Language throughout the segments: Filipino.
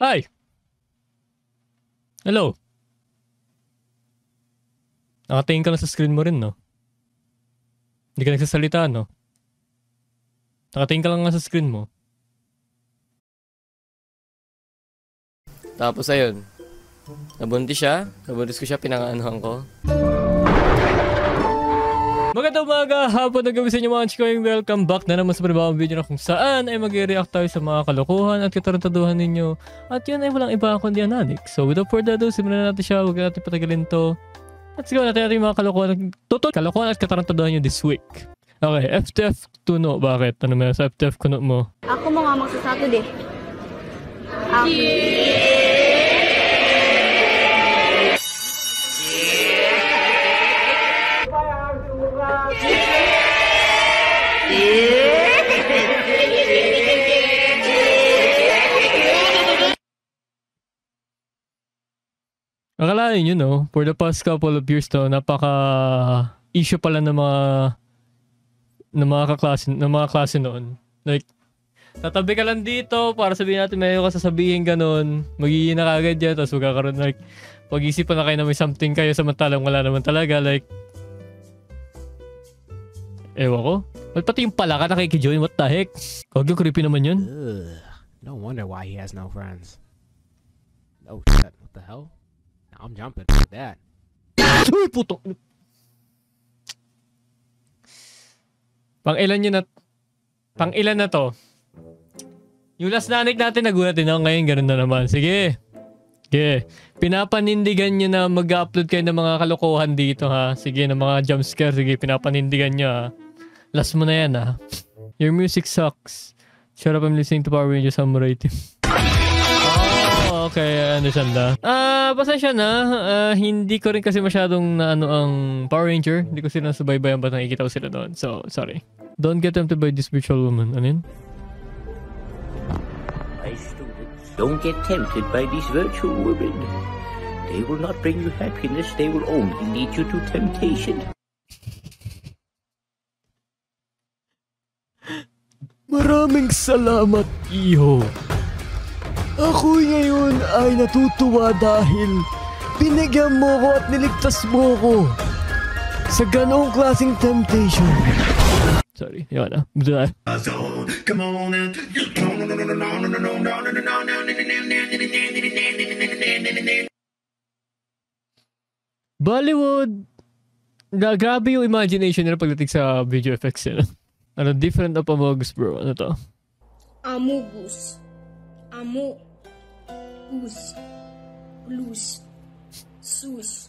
Hi! Hello! Nakatingin ka na sa screen mo rin, no? Hindi ka nagsasalita, no? Nakatingin ka lang nga sa screen mo. Tapos ayun. Nabuntis siya. Nabuntis ko siya, pinanganuhan ko. Magandang umaga, hapon na gabi sa inyo mga chiko. Welcome back na naman sa panibawang video na kung saan ay mag-react tayo sa mga kalokohan at katarantaduhan ninyo. At yun ay walang iba kundi Ananik. So without further ado, simulan na natin siya. Huwag natin patagalin to. Let's go natin yung mga kalokohan at katarantaduhan nyo this week. Okay, FTF Tuno. Bakit? Ano meron sa FTF Kuno mo? Ako mo nga magsa-Saturday. Ako. Akalain nyo, no? For the past couple of years, no, napaka-issue pala ng mga klase noon. Like, tatabi ka lang dito para sabihin natin may ka sasabihin ganun. Magiging na kagad yan, tapos magkakaroon like, pag-isipan na kayo na may something kayo samantalang wala naman talaga. Like, ewan ko. Well, pati yung pala ka nakikijoin, what the heck? Huwag yung creepy naman yun. Ugh, no wonder why he has no friends. Oh shit, what the hell? Now I'm jumping like that. Uy, puto! Pang-ilan na to? Yung last nanik natin nagulat din ako ngayon, ganun na naman. Sige. Sige. Pinapanindigan nyo na mag-upload kayo ng mga kalokohan dito ha. Sige, ng mga jumpscare. Sige, pinapanindigan nyo ha. Last mo na yan ha. Your music sucks. Shut up, I'm listening to Power Rangers Samurai Team. Oh, okay. Understand na. Pasensya na. Hindi ko rin kasi masyadong na ano ang Power Ranger. Hindi ko sila nasubaybayan ba't nakikita ko sila doon. So, sorry. Don't get tempted by this virtual woman. Ano yun? My students, don't get tempted by these virtual women. They will not bring you happiness. They will only lead you to temptation. Maraming salamat, Iho. Ako ngayon ay natutuwa dahil binigyan mo ko at niligtas mo ko sa ganoong klaseng temptation. Sorry, yun na. Come on and Bollywood. Grabe yung imagination nila pagdating sa video effects nila. Ano, different of Amogus, bro. Ano to? Amogus. Amogus. Plus. Sus.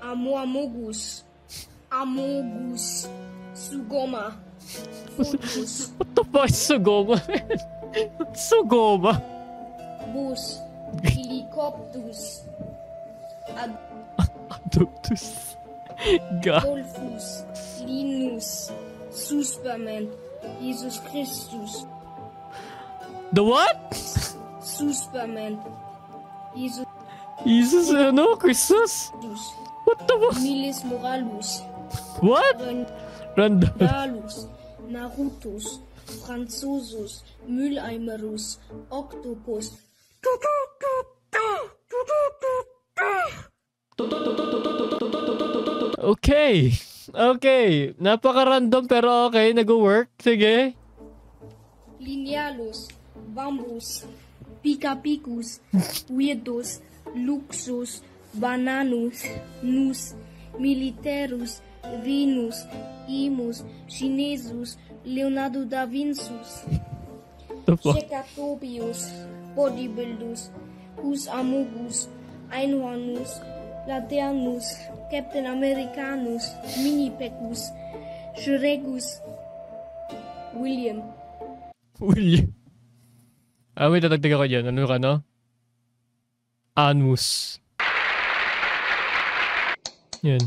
Amogus. Amogus. Sugoma. Fogus. What the fuck is Sugoma? Sugoma? Bus. Helicoptus. Adoptus. God. Adolphus. Linus. Superman. Jesus Christus. The what? Superman. Jesus, ano? Christus? What the fuck? Miles Morales. What? Random. Dalus. Narutos. Franzosus. Mülleimerus. Octopus. Okay. Okay. Napaka-random pero okay. Nag-work. Sige. Linealus. Bambus. Picapicus. Weirdos. Luxus. Bananus. Nus. Militerus. Venus. Imus. Chinesus. Leonardo da Vincius. The fuck? Checatopius. Bodybuildus. Hus Amogus. Einhornus. Laternus. Captain Americanus. Minipecus. Shregus. William. William. May tatagdag ako dyan. Ano ka, no? Anus. Yan.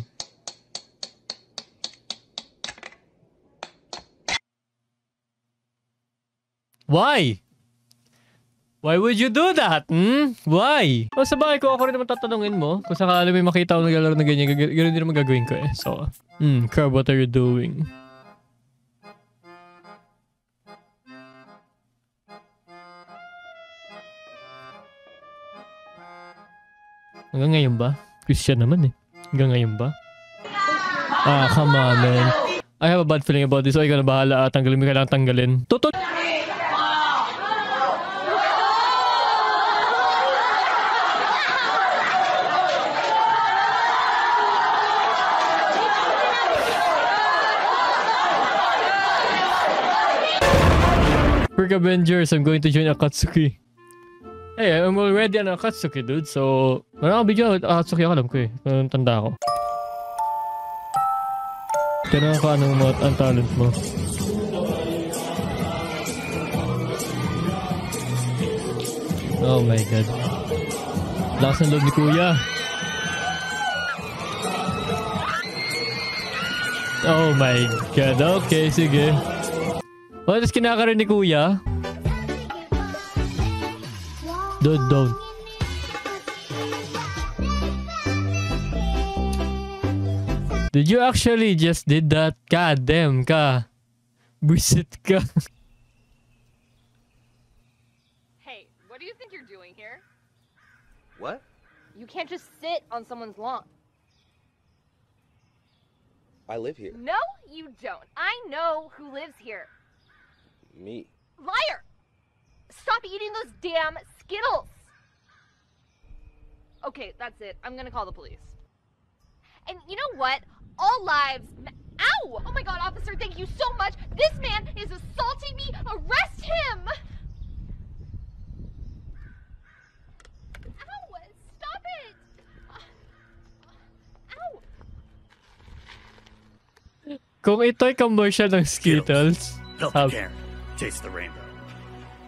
Why? Why would you do that? Why? O sa bagay ko, ako rin naman tatanungin mo. Kung sakali may makita ako naglalaro na ganyan, ganoon din naman gagawin ko eh. So, Crab, what are you doing? Hanggang ngayon ba? Christian naman eh. Hanggang ngayon ba? Ah, come on, man. I have a bad feeling about this. O, ikaw na bahala. Tanggalin mo, kailangan tanggalin. Totoo! Quick Avengers, I'm going to join Akatsuki. Hey, I'm already an Akatsuki, dude. So, wala akong video. Akatsuki ako, alam ko eh. Tanda ako. Tinanong ka anong ang talent mo. Oh my god. Lakas ng loob ni Kuya. Oh my god. Okay, sige. Oh, tapos kinakaroon ni Kuya. Don't. Did you actually just did that? God damn ka. Buisit ka. Hey, what do you think you're doing here? What? You can't just sit on someone's lawn. I live here. No, you don't. I know who lives here. Me. Liar! Stop eating those damn Skittles! Okay, that's it. I'm gonna call the police. And you know what? All lives Ow! Oh my god, officer, thank you so much! This man is assaulting me! Arrest him! Ow! Stop it! Ow! Kung ito'y commercial ng Skittles, Filthy Karen. Chase the rainbow.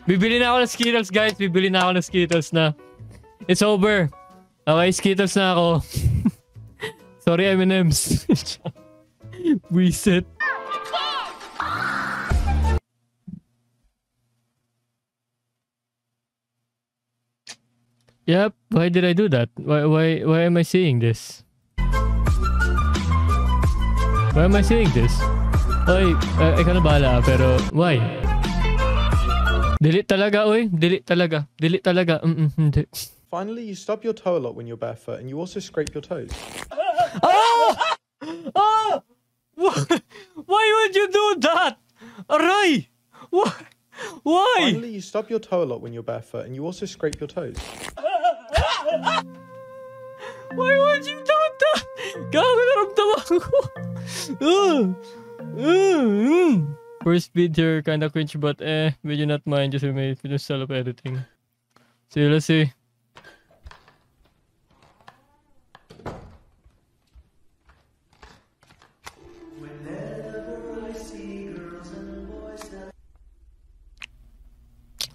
bibili na ako ng Skittles, guys. Bibili na ako ng Skittles na. It's over. Okay, Skittles na ako. Sorry, M&M's. Reset. Yep, why did I do that? Why am I seeing this? Why am I seeing this? Oy, ikaw na bahala, pero why? Delete talaga, oy. Delete talaga. Delete talaga. Hindi. Finally, you stub your toe a lot when you're barefoot, and you also scrape your toes. Oh! Oh! Why would you do that? Aray! Why? Finally, you stub your toe a lot when you're barefoot, and you also scrape your toes. Why would you do that? Gago, naramdaman ko. First video, kinda cringe, but will you not mind just may style of editing. See, let's see.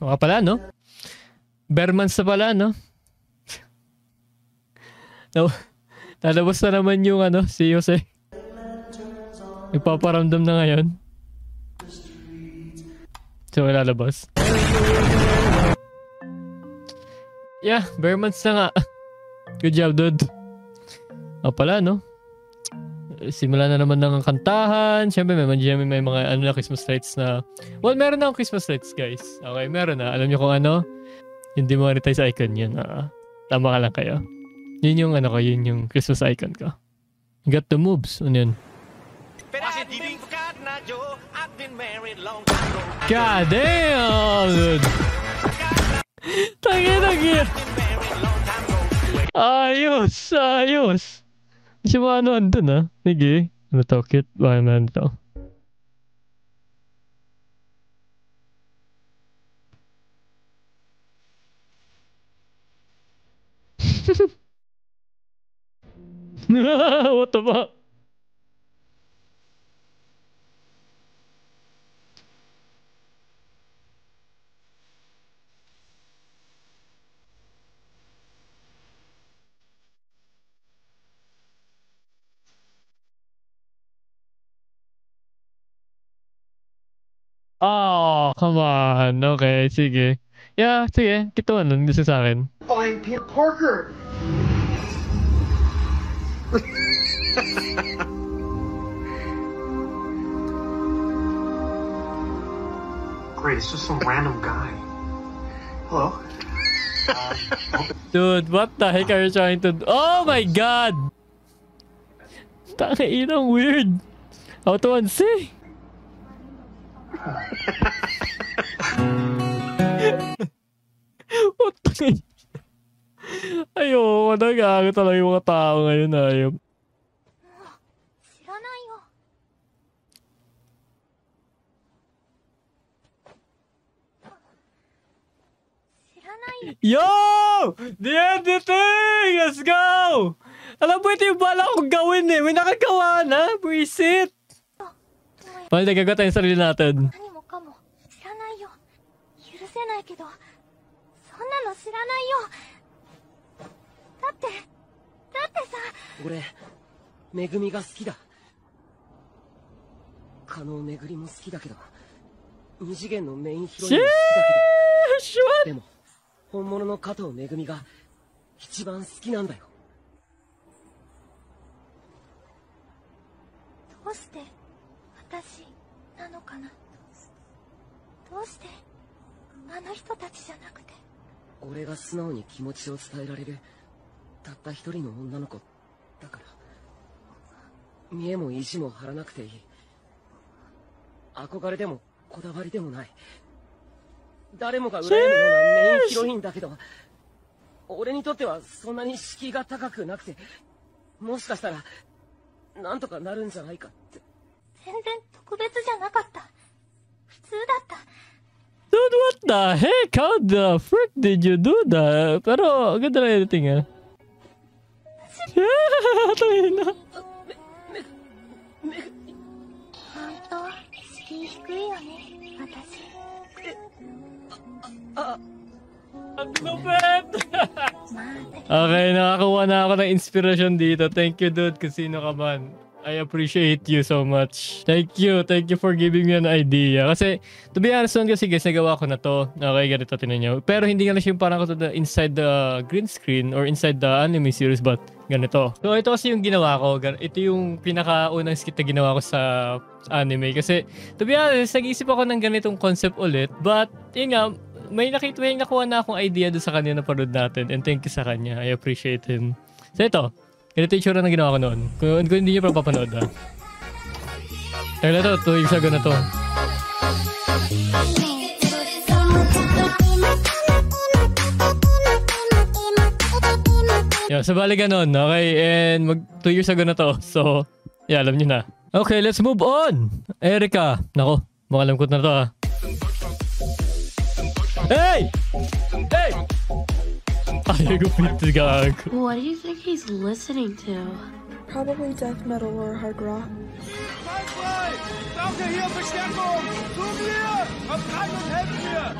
Mga pala, no? Bermans na pala, no? No, lalabas na naman yung si Jose. Ipaparamdam na ngayon. So, lalabas. Yeah, bare months na nga. Good job, dude. Pala, no? Simula na naman ng kantahan. Siyempre, may mga na Christmas lights na... Well, meron na akong Christmas lights, guys. Okay, meron na. Alam niyo kung ano? Yung demonetize icon yun. Tama ka lang kayo. Yun yung yun yung Christmas icon ko. You got the moves. Ano yun? God damn, dude. Tangin. Ayos. Kasi mga andun Sige. Ano to? Cute? Bakit naman to? What the fuck? Oh, come on. Okay, sige. Yeah, sige. Kituan lang gusto sa akin. Find Peter Parker! Great, it's just some random guy. Hello? Dude, what the heck are you trying to do? Oh my god! Tangina, weird. Auto see. What the ayoko, nag-aaga talaga yung mga tao ngayon. Ayop. 知らないよ。 Yo! The editing! Let's go! Alam mo, ito yung bala kong gawin eh. May nakagawa na. Buisit! Well, nagagawa tayo sa sarili natin. 何もかも知らないよ。許せないけど、そんなの知らないよ。だってさ。俺、めぐみが好きだ。加納めぐりも好きだけど、二次元のメインヒロインも好きだけど、でも、本物の加藤めぐみが一番好きなんだよ。どうして私なのかな。どうしてあの人たちじゃなくて。俺が素直に気持ちを伝えられるたった一人の女の子だから、見栄も意地も張らなくていい。憧れでもこだわりでもない。誰もが羨むようなメインヒロインだけど、俺にとってはそんなに敷居が高くなくて、もしかしたらなんとかなるんじゃないかって。全然特別じゃなかった。普通だった。 Dude, what the heck? How the frick did you do that? Pero, ganda na editing ah. Tangina. 本当敷居低いよね、私。Ang lupit! Okay, nakakuha na ako ng inspiration dito. Thank you, dude, kung sino ka man. I appreciate you so much. Thank you for giving me an idea. Kasi, to be honest naman kasi guys, nagawa ko na to. Okay, ganito, tinan nyo. Pero hindi nga na siya yung parang ko inside the green screen or inside the anime series, but ganito. So, ito kasi yung ginawa ko. Ito yung pinakaunang skit na ginawa ko sa anime. Kasi, to be honest, nag-iisip ako ng ganitong concept ulit. But, yun nga, may nakuha na akong idea doon sa kanya na parod natin. And thank you sa kanya. I appreciate him. So, ito. Ganito yung tsura na ginawa ko noon. Kung hindi nyo pa papanood ha. Kaya na to, 2 years ago na to. Yeah, so bali ganon, okay? And 2 years ago na to. So, yeah, alam nyo na. Okay, let's move on! Erika! Nako, mukhang alam ko na to ha. Hey! Hey! Ay, gupit gag. What do you think he's listening to? Probably death metal or hard rock. Danke hier Verstärkung! Zu mir! Kommt rein und helft mir!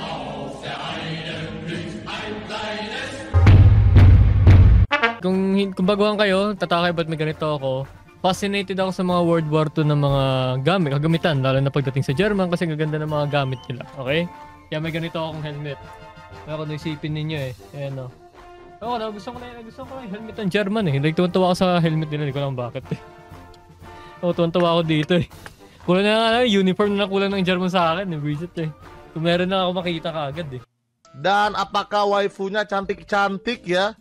Kung baguhan kayo, tatakay ba't may ganito ako? Fascinated ako sa mga World War II na mga kagamitan, lalo na pagdating sa German kasi gaganda ng mga gamit nila, okay? Kaya may ganito akong helmet. Kaya kung naisipin ninyo eh, ayan o. Oo, gusto ko na yung helmet ng German eh. Like, tuwan-tuwa ako sa helmet nila, hindi ko lang bakit eh. Oo, tuwan-tuwa ako dito eh. Kulang na uniform na kulang ng German sa akin eh, visit eh. Kung meron na ako makita kaagad eh. Dan apakah waifunya cantik-cantik ya?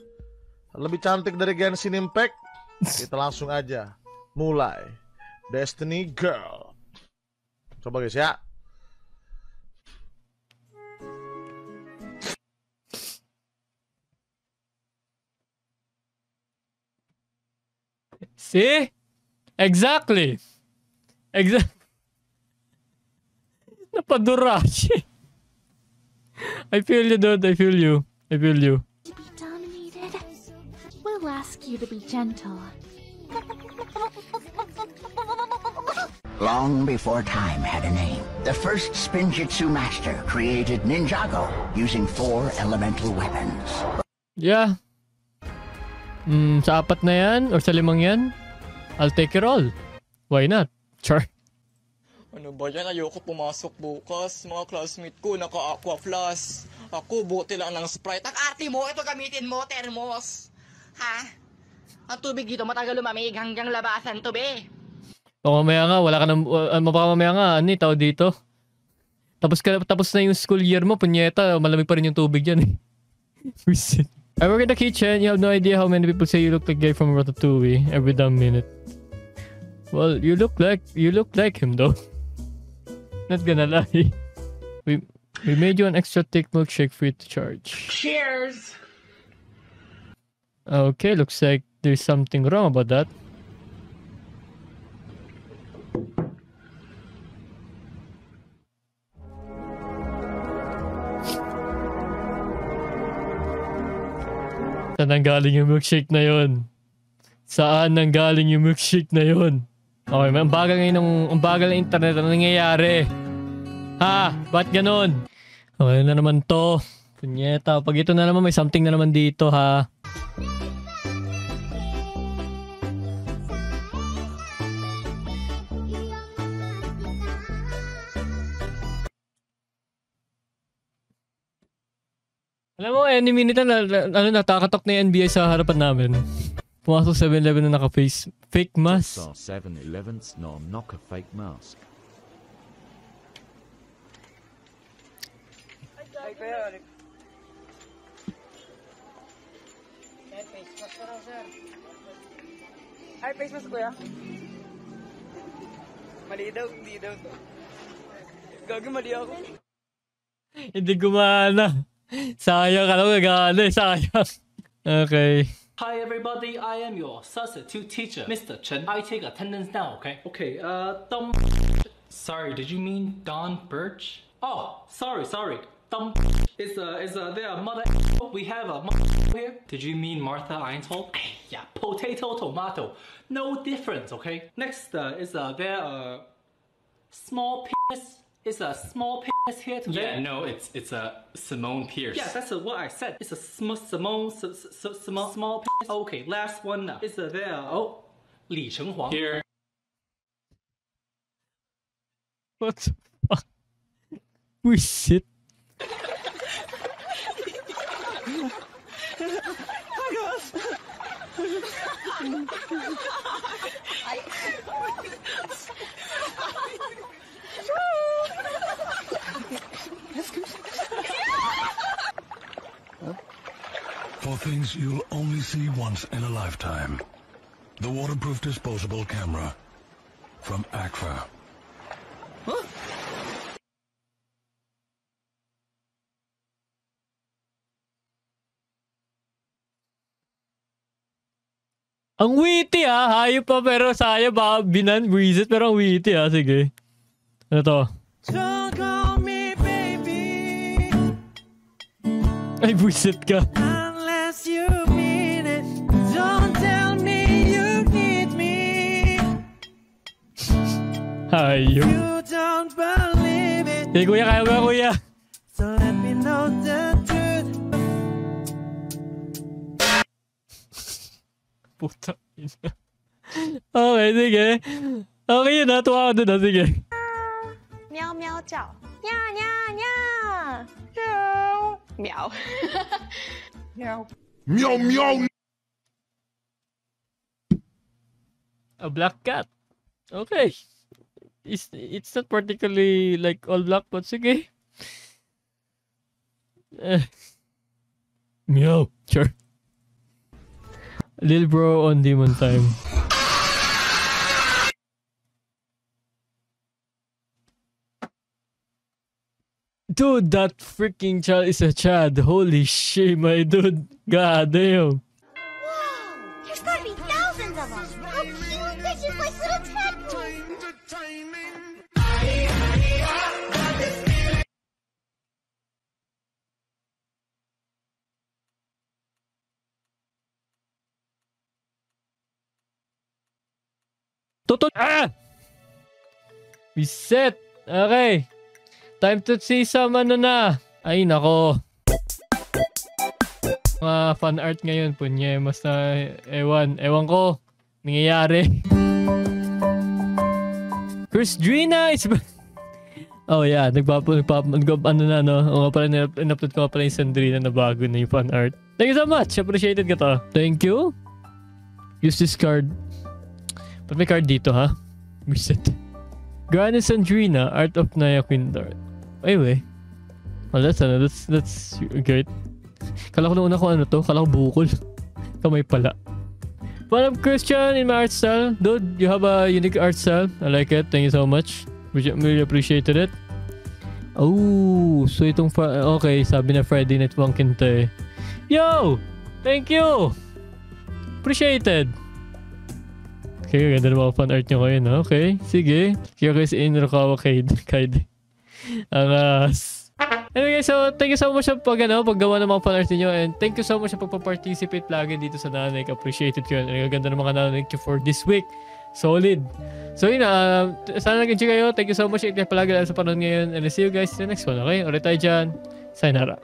Lebih cantik dari Genshin Impact? Kita langsung aja mulai. Destiny Girl. Coba guys ya. See? Exactly. Napadurashi. I feel you, dude. I feel you. To be dominated, we'll ask you to be gentle. Long before time had a name, the first Spinjitzu master created Ninjago using 4 elemental weapons. Yeah. Sa 4 na yan or sa 5 yan, I'll take it all. Why not? Sure. Ano ba yan? Ayoko pumasok bukas. Mga classmate ko naka-aqua flask. Ako, buti lang ng Sprite. Ang arte mo, ito gamitin mo, thermos. Ha? Ang tubig dito matagal lumamig hanggang labasan to, be. O mamaya nga, wala ka nang, mamaya nga, tao dito. Tapos na yung school year mo, punyeta, malamig pa rin yung tubig dyan eh. I work in the kitchen. You have no idea how many people say you look like guy from Ratatouille every damn minute. Well, you look like him though. Not gonna lie. We made you an extra thick milkshake free to charge. Cheers! Okay, looks like there's something wrong about that. Saan nanggaling yung milkshake na yun? Saan nanggaling yung milkshake na yun? Okay, ang bagal ngayon ang bagal ng internet. Ano nangyayari? Ha? Ba't ganun? Okay na naman to. Punyeta. Pag ito na naman, may something na naman dito, ha? Alam mo, any minute na, natakatok na yung NBI sa harapan namin. Pumasok 7-Eleven na naka-face fake mask. 7-Eleven's no knock a fake mask. Ay, kaya, ay, face mask kuya. Mali daw, hindi daw. Gagi, mali ako. Hindi gumana. Sayang, alam mo, gagana eh, sayang. Okay. Hi everybody, I am your substitute teacher, Mr. Chen. I take attendance now, okay? Okay, Tom... Sorry, did you mean Don Birch? Oh, sorry. Tom... Is there a mother... We have a mother here? Did you mean Martha Einhold? Yeah, potato, tomato. No difference, okay? Next, is there a... Small penis? Is a small penis here today? Yeah, no, it's a Simone Pierce. Yeah, that's what I said. It's a small penis. Okay, last one now. Is there? Li Chenghuang. Here. What the fuck? We shit. For things you'll only see once in a lifetime. The waterproof disposable camera from Agfa. Huh? Ang witty hayop pa pero sayang ba binan-breezes pero ang witty sige. Ano to? Don't call me baby. Ay, buisit ka. Unless you mean it. Don't tell me you need me. Hayop. You don't believe it. Hey, kuya, kaya ba, kuya? So let me know the truth. Puta. Okay, sige. Okay yun ha. Tuwa ka dun ha. Sige. 喵喵叫，呀呀呀，喵喵喵喵。 A black cat. Okay. It's not particularly like all black, but sige. Meow. Sure. Lil bro on demon time. Dude, that freaking child is a Chad. Holy shit, my dude. God damn. There's gotta be thousands of them. How cute! They're just like little tadpoles. Reset. Okay. Time to see some ano na. Ay, nako. Mga fan art ngayon, punye. Mas na, ewan ko. Nangyayari. Chris Drina is... Oh yeah, ano na, no? O nga pala, in-upload ko pala yung Sandrina na bago na yung fan art. Thank you so much. Appreciated ka to. Thank you. Use this card. Ba't may card dito, ha? Reset. Granny Sandrina, Art of Naya Quindar. Anyway. Well, that's great. Kala ko nauna ko ano to, kala ko bukol. Kamay pala. What up, Christian, in my art style? Dude, you have a unique art style. I like it. Thank you so much. Really appreciated it. Oh, so itong okay, sabi na Friday Night Funkin' to eh. Yo! Thank you! Appreciated. Okay, ganda na mga fan art nyo ngayon. Okay, sige. Kaya kayo si Inrokawa Kaide. Angas. Anyway, so thank you so much sa paggawa ng mga fan art niyo, and thank you so much sa pagpa-participate lagi dito sa Nanik. Appreciated ko yun. Ang ganda ng mga Nanik for this week. Solid. So yun na, sana nag-enjoy kayo. Thank you so much. Ikli palagi lang sa panahon ngayon, and I'll see you guys in the next one. Okay? Ulit tayo dyan. Sayonara.